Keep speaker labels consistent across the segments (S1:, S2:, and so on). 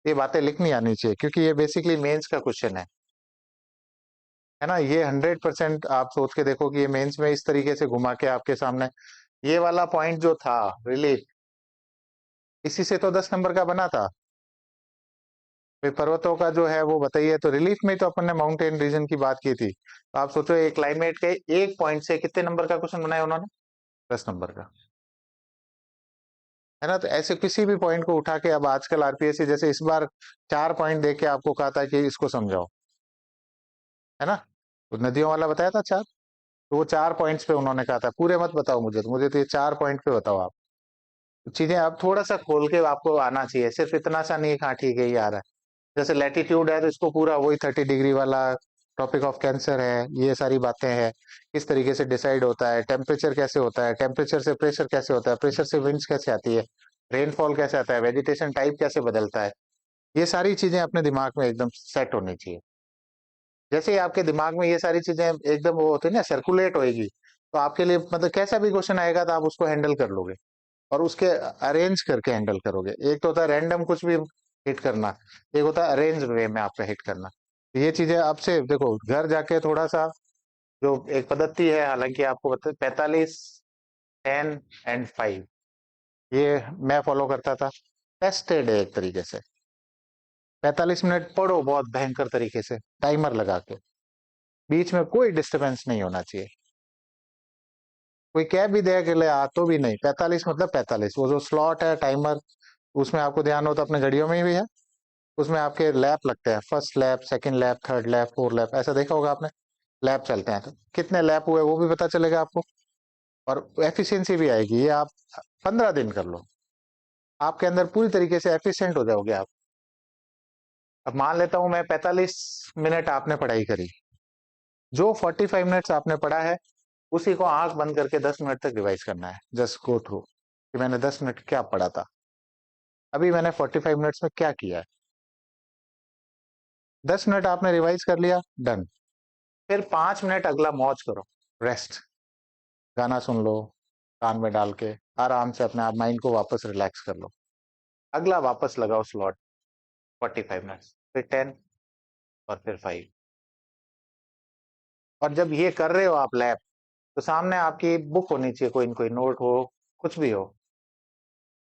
S1: ये बातें लिखनी आनी चाहिए, क्योंकि ये बेसिकली मेंस का क्वेश्चन है ना। ये 100% आप सोच के देखो कि ये मेंस में इस तरीके से घुमा के आपके सामने ये वाला पॉइंट जो था रिलीफ, इसी से तो 10 नंबर का बना था। फिर पर्वतों का जो है वो बताइए, तो रिलीफ में तो अपन ने माउंटेन रीजन की बात की थी। तो आप सोचो एक क्लाइमेट के एक पॉइंट से कितने नंबर का क्वेश्चन बनाया उन्होंने, 10 नंबर का, है ना। तो ऐसे किसी भी पॉइंट को उठा के, अब आजकल आरपीएससी जैसे इस बार 4 पॉइंट दे के आपको कहा था कि इसको समझाओ, है ना। तो नदियों वाला बताया था 4, तो वो 4 पॉइंट्स पे उन्होंने कहा था, पूरे मत बताओ मुझे तो ये 4 पॉइंट पे बताओ आप। तो चीजें आप थोड़ा सा खोल के आपको आना चाहिए, सिर्फ इतना सा नहीं हाँ ठीक है ये आ रहा है। जैसे लैटिट्यूड है तो इसको पूरा वही 30 डिग्री वाला, टॉपिक ऑफ कैंसर है, ये सारी बातें हैं, किस तरीके से डिसाइड होता है, टेम्परेचर कैसे होता है, टेम्परेचर से प्रेशर कैसे होता है, प्रेशर से विंड्स कैसे आती है, रेनफॉल कैसे आता है, वेजिटेशन टाइप कैसे बदलता है, ये सारी चीजें अपने दिमाग में एकदम सेट होनी चाहिए। जैसे ही आपके दिमाग में ये सारी चीजें एकदम वो होती है ना, सर्कुलेट होएगी, तो आपके लिए मतलब कैसा भी क्वेश्चन आएगा तो आप उसको हैंडल कर लोगे, और उसके अरेंज करके हैंडल करोगे। एक तो होता है रैंडम कुछ भी हिट करना, एक होता है अरेंज वे में आपका हिट करना। तो ये चीजें आपसे देखो, घर जाके थोड़ा सा, जो एक पद्धति है, हालांकि आपको बता 45, 10 and 5, ये मैं फॉलो करता था, टेस्टेड है एक तरीके से। 45 मिनट पढ़ो बहुत भयंकर तरीके से, टाइमर लगा के, बीच में कोई डिस्टरबेंस नहीं होना चाहिए। कोई कह भी दे कि ले आ, तो भी नहीं, 45 मतलब 45, वो जो स्लॉट है टाइमर, उसमें आपको ध्यान हो तो अपने घड़ियों में भी है, उसमें आपके लैप लगते हैं, first lap, second lap, third lap, fourth lap, ऐसा देखा होगा आपने, लैप चलते हैं। तो कितने लैप हुए वो भी पता चलेगा आपको, और एफिशिएंसी भी आएगी। ये आप 15 दिन कर लो, आपके अंदर पूरी तरीके से एफिशिएंट हो जाओगे आप। अब मान लेता हूं मैं 45 मिनट आपने पढ़ाई करी, जो 45 मिनट्स आपने पढ़ा है उसी को आंख बंद करके 10 मिनट तक रिवाइज करना है, जस्ट गो थ्रू कि मैंने 10 मिनट क्या पढ़ा था, अभी मैंने 45 मिनट्स में क्या किया है। 10 मिनट आपने रिवाइज कर लिया, डन। फिर 5 मिनट अगला मौज करो, रेस्ट, गाना सुन लो कान में डाल के, आराम से अपने आप माइंड को वापस रिलैक्स कर लो, अगला वापस लगाओ स्लॉट, 45 मिनट्स, फिर 10 और फिर 5। और जब ये कर रहे हो आप लैब, तो सामने आपकी बुक होनी चाहिए, कोई न कोई नोट हो, कुछ भी हो,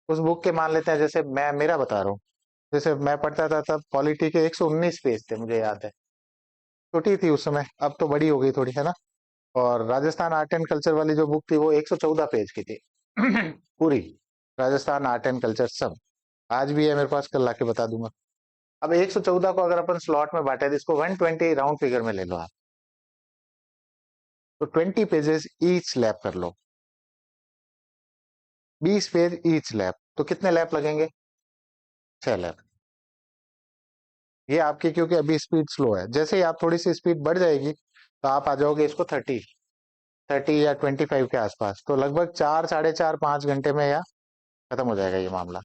S1: उस बुक के मान लेते हैं, जैसे मैं मेरा बता रहा हूँ, जैसे मैं पढ़ता था तब पॉलिटी के 119 पेज थे, मुझे याद है, छोटी थी उस समय, अब तो बड़ी हो गई थोड़ी, है ना। और राजस्थान आर्ट एंड कल्चर वाली जो बुक थी वो 114 पेज की थी पूरी, राजस्थान आर्ट एंड कल्चर सब, आज भी है मेरे पास, कल लाके बता दूंगा। अब 114 को अगर अपन स्लॉट में बांटे तो इसको 120 राउंड फिगर में ले लो आप, तो 20 पेजेस ईच लैप कर लो, 20 पेज ईच लैप, तो कितने लैप लगेंगे, 6 लैप। ये आपकी क्योंकि अभी स्पीड स्लो है, जैसे ही आप थोड़ी सी स्पीड बढ़ जाएगी तो आप आ जाओगे इसको 30 या 25 के आसपास, तो लगभग 4, 4.5, 5 घंटे में या खत्म हो जाएगा ये मामला।